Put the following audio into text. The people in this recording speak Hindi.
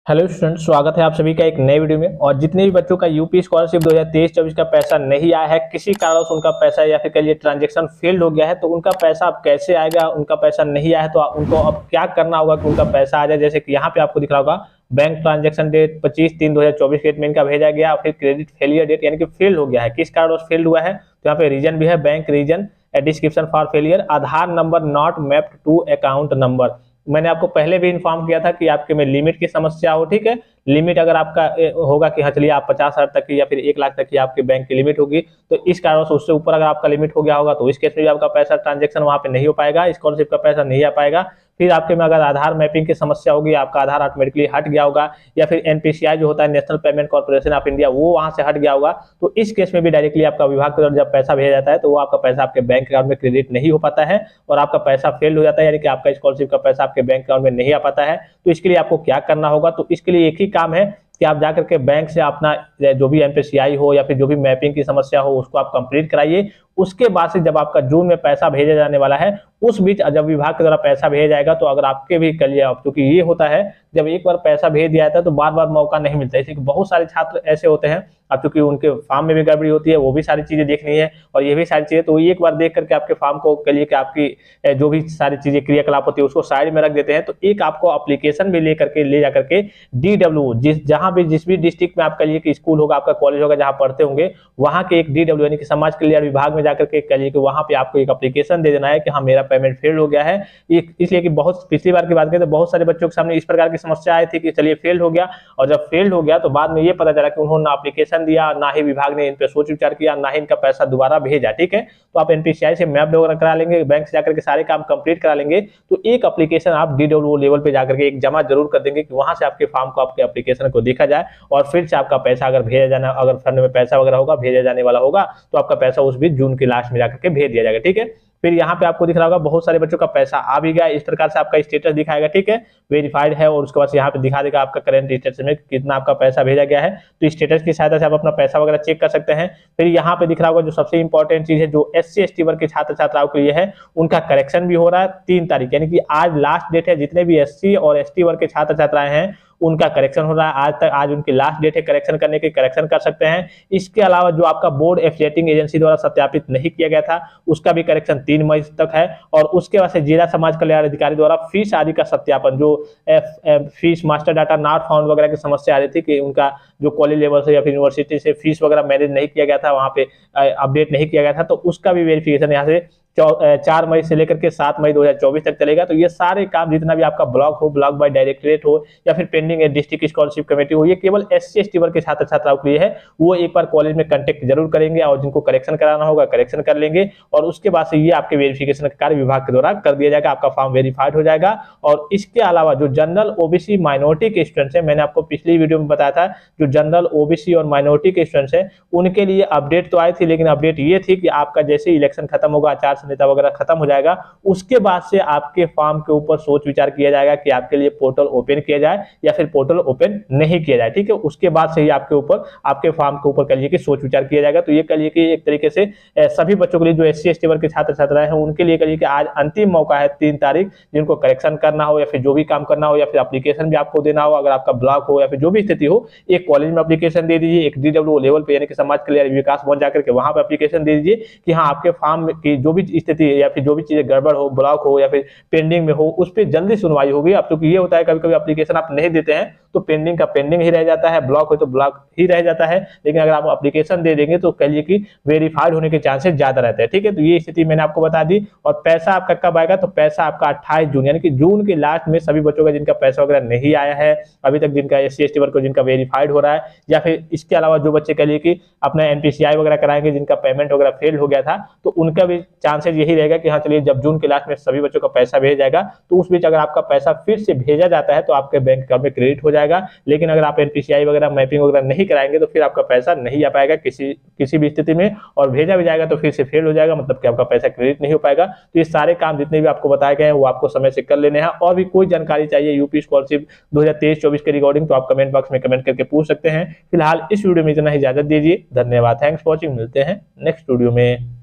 हेलो स्टूडेंट, स्वागत है आप सभी का एक नए वीडियो में। और जितने भी बच्चों का यूपी स्कॉलरशिप 2023-24 का पैसा नहीं आया है, किसी कारण से उनका पैसा या फिर कहिए ट्रांजैक्शन फेल्ड हो गया है, तो उनका पैसा अब कैसे आएगा। उनका पैसा नहीं आया है तो उनको अब क्या करना होगा कि उनका पैसा आ जाए। जैसे कि यहाँ पे आपको दिख रहा होगा बैंक ट्रांजेक्शन डेट 25/3/2024 डेट में इनका भेजा गया, फिर क्रेडिट फेलियर डेट यानी कि फेल हो गया है। किस कारण फेल्ड हुआ है तो यहाँ पे रीजन भी है, bank reason, description for failure, Aadhaar number not mapped to account number. मैंने आपको पहले भी इन्फॉर्म किया था कि आपके में लिमिट की समस्या हो, ठीक है। लिमिट अगर आपका होगा कि हाँ चलिए आप 50,000 तक की या फिर 1 लाख तक की आपके बैंक की लिमिट होगी, तो इस कारण से उससे ऊपर अगर आपका लिमिट हो गया होगा तो इस केस में भी आपका पैसा ट्रांजेक्शन वहां पे नहीं हो पाएगा, स्कॉलरशिप का पैसा नहीं आ पाएगा। फिर आपके में अगर आधार मैपिंग की समस्या होगी, आपका आधार ऑटोमेटिकली हट गया होगा, या फिर एनपीसीआई जो होता है national payment corporation of India, वो वहां से हट गया होगा, तो इस केस में भी डायरेक्टली आपका विभाग की तरफ जब पैसा भेजा जाता है तो वो आपका पैसा आपके बैंक अकाउंट में क्रेडिट नहीं हो पाता है और आपका पैसा फेल हो जाता है, यानी कि आपका स्कॉलरशिप का पैसा आपके बैंक अकाउंट में नहीं आ पाता है। तो इसके लिए आपको क्या करना होगा, तो इसके लिए एक ही काम है कि आप जाकर के बैंक से अपना जो भी एमपीसीआई हो या फिर जो भी मैपिंग की समस्या हो उसको आप कंप्लीट कराइए। उसके बाद से जब आपका जून में पैसा भेजा जाने वाला है, उस बीच जब विभाग के द्वारा पैसा भेजा जाएगा तो अगर आपके भी करिए, क्योंकि ये होता है जब एक बार पैसा भेज दिया जाता है तो बार बार मौका नहीं मिलता है, इसलिए बहुत सारे छात्र ऐसे होते हैं। अब चूंकि उनके फॉर्म में भी गड़बड़ी होती है, वो भी सारी चीजें देखनी है और ये भी सारी चीजें, तो एक बार देख करके आपके फॉर्म को करिए कि आपकी जो भी सारी चीजें क्रियाकलाप होती है उसको साइड में रख देते हैं। तो एक आपको एप्लीकेशन भी लेकर के ले जाकर के DW जहां भी जिस भी डिस्ट्रिक्ट में आपका लिए कि स्कूल होगा, आपका कॉलेज होगा, जहां पढ़ते होंगे, वहां के एक DW यानी कि समाज कल्याण विभाग में जाकर के करिए कि वहां पे आपको एक एप्लीकेशन दे देना है कि हाँ मेरा पेमेंट फेल हो गया है। इसलिए कि बहुत पिछली बार की बात करें तो बहुत सारे बच्चों के सामने इस प्रकार की समस्या आई थी कि चलिए फेल हो गया, और जब फेल हो गया तो बाद में ये पता चला कि उन्होंने एप्लीकेशन दिया, ना ही विभाग ने इन पे सोच विचार किया, ना ही इनका पैसा दोबारा भेजा, ठीक है। तो आप एनपीसीआई से मैप वगैरह करा लेंगे, बैंक से जाकर के सारे काम कंप्लीट करा लेंगे, तो एक एप्लीकेशन आप DW लेवल पे जाकर के एक जमा जरूर कर देंगे कि वहां से आपके फॉर्म को, आपके एप्लीकेशन को देखा जाए और फिर से आपका पैसा अगर भेजा जाना, अगर फंड में पैसा वगैरह होगा भेजा जाने वाला होगा तो आपका पैसा उस बीच जून के लास्ट में जाकर के भेज दिया जाएगा, ठीक है। फिर यहाँ पे आपको दिख रहा होगा बहुत सारे बच्चों का पैसा आ भी गया, इस प्रकार से आपका स्टेटस दिखाएगा, ठीक है, वेरीफाइड है, और उसके बाद यहाँ पे दिखा देगा आपका करंट स्टेटस में कितना आपका पैसा भेजा गया है। तो स्टेटस की सहायता से आप अपना पैसा वगैरह चेक कर सकते हैं। फिर यहाँ पे दिख रहा होगा जो सबसे इंपॉर्टेंट चीज है, जो SC/ST वर्ग के छात्र छात्राओं के लिए है, उनका करेक्शन भी हो रहा है 3 तारीख, यानी कि आज लास्ट डेट है। जितने भी SC और ST वर्ग के छात्र छात्राएं हैं उनका करेक्शन हो रहा है, आज उनकी लास्ट डेट है करेक्शन करने की, करेक्शन कर सकते हैं। इसके अलावा जो आपका बोर्ड एफिलिएटिंग एजेंसी द्वारा सत्यापित नहीं किया गया था उसका भी करेक्शन 3 मई तक है। और उसके बाद से जिला समाज कल्याण अधिकारी द्वारा फीस आदि का सत्यापन, जो fees master data not found वगैरह की समस्या आ रही थी कि उनका जो कॉलेज लेवल से या फिर यूनिवर्सिटी से फीस वगैरह मैनेज नहीं किया गया था, वहां पे अपडेट नहीं किया गया था, तो उसका भी वेरिफिकेशन यहाँ से 4 मई से लेकर के 7 मई 2024 तक चलेगा। तो ये सारे काम जितना भी आपका ब्लॉक हो, ब्लॉक बाय डायरेक्टरेट हो या फिर पेंडिंग डिस्ट्रिक्ट स्कॉलरशिप कमेटी हो, ये केवल SC/ST वर्ग के छात्र छात्राओं के लिए है। वो एक बार कॉलेज में कांटेक्ट जरूर करेंगे और जिनको करेक्शन कराना होगा करेक्शन कर लेंगे, और उसके बाद से ये आपके वेरिफिकेशन का कार्य विभाग के द्वारा कर दिया जाएगा, आपका फॉर्म वेरीफाइड हो जाएगा। और इसके अलावा जो जनरल OBC माइनॉरिटी के स्टूडेंट्स हैं, मैंने आपको पिछली वीडियो में बताया था, जो जनरल OBC और माइनॉरिटी के स्टूडेंट्स हैं उनके लिए अपडेट तो आई थी, लेकिन अपडेट ये थी कि आपका जैसे इलेक्शन खत्म होगा, आचार संहिता वगैरह खत्म हो जाएगा, उसके बाद से आपके फॉर्म के ऊपर सोच विचार किया जाएगा कि आपके लिए पोर्टल ओपन किया जाए या फिर पोर्टल ओपन नहीं किया जाए, ठीक है। उसके बाद से ही आपके ऊपर, आपके फॉर्म के ऊपर कहिए कि सोच विचार किया जाएगा। तो ये कहिए कि एक तरीके से सभी बच्चों के लिए जो SC/ST वर्ग के छात्र छात्राएं हैं उनके लिए कहिए कि आज अंतिम मौका है 3 तारीख, जिनको करेक्शन करना हो या फिर जो भी काम करना हो या फिर एप्लीकेशन भी आपको देना हो, अगर आपका ब्लॉक हो या फिर जो भी स्थिति हो, एक कॉलेज में एप्लीकेशन दे दीजिए, एक DW लेवल पे यानी कि समाज कल्याण विकास भवन जाकर के वहां पर एप्लीकेशन दे दीजिए कि हाँ आपके फॉर्म की जो भी स्थिति या फिर जो भी चीजें गड़बड़ हो, ब्लॉक हो या फिर पेंडिंग में हो, उस पर जल्दी सुनवाई होगी। अब क्योंकि ये होता है कभी कभी एप्लीकेशन आप नहीं देते हैं तो पेंडिंग का पेंडिंग ही रह जाता है, ब्लॉक हो तो ब्लॉक ही रह जाता है, लेकिन अगर आप एप्लीकेशन दे देंगे तो कहिए कि वेरीफाइड होने के चांसेस ज्यादा रहते हैं, ठीक है। तो ये स्थिति मैंने आपको बता दी। और पैसा आपका कब आएगा, तो पैसा आपका 28 जून यानी कि जून के लास्ट में सभी बच्चों का जिनका पैसा वगैरह नहीं आया है अभी तक, जिनका SC/ST वर्ग को जिनका वेरीफाइड हो रहा है, या फिर इसके अलावा जो बच्चे कहिए कि अपना NPCI वगैरह कराएंगे जिनका पेमेंट वगैरह फेल हो गया था, तो उनका भी चांसेस यही रहेगा कि हाँ चलिए जब जून के लास्ट में सभी बच्चों का पैसा भेजा जाएगा तो उस बीच अगर आपका पैसा फिर से भेजा जाता है तो आपके बैंक अकाउंट में क्रेडिट हो जाएगा। लेकिन अगर आप NPCI वगैरह मैपिंग वगैरह नहीं कराएंगे तो फिर आपका पैसा नहीं आ पाएगा किसी भी स्थिति में, और भेजा भी जाएगा तो फिर से फेल हो जाएगा, मतलब कि आपका पैसा क्रेडिट नहीं हो पाएगा। तो ये सारे काम जितने भी आपको बताए गए हैं वो आपको समय से कर लेने हैं। और भी कोई जानकारी चाहिए यूपी स्कॉलरशिप 2023-24 के रिगार्डिंग तो आप कमेंट बॉक्स में कमेंट करके पूछ सकते हैं। फिलहाल इस वीडियो में इतना ही, इजाजत दीजिए, धन्यवाद, थैंक्स फॉर वॉचिंग, मिलते हैं नेक्स्ट वीडियो में।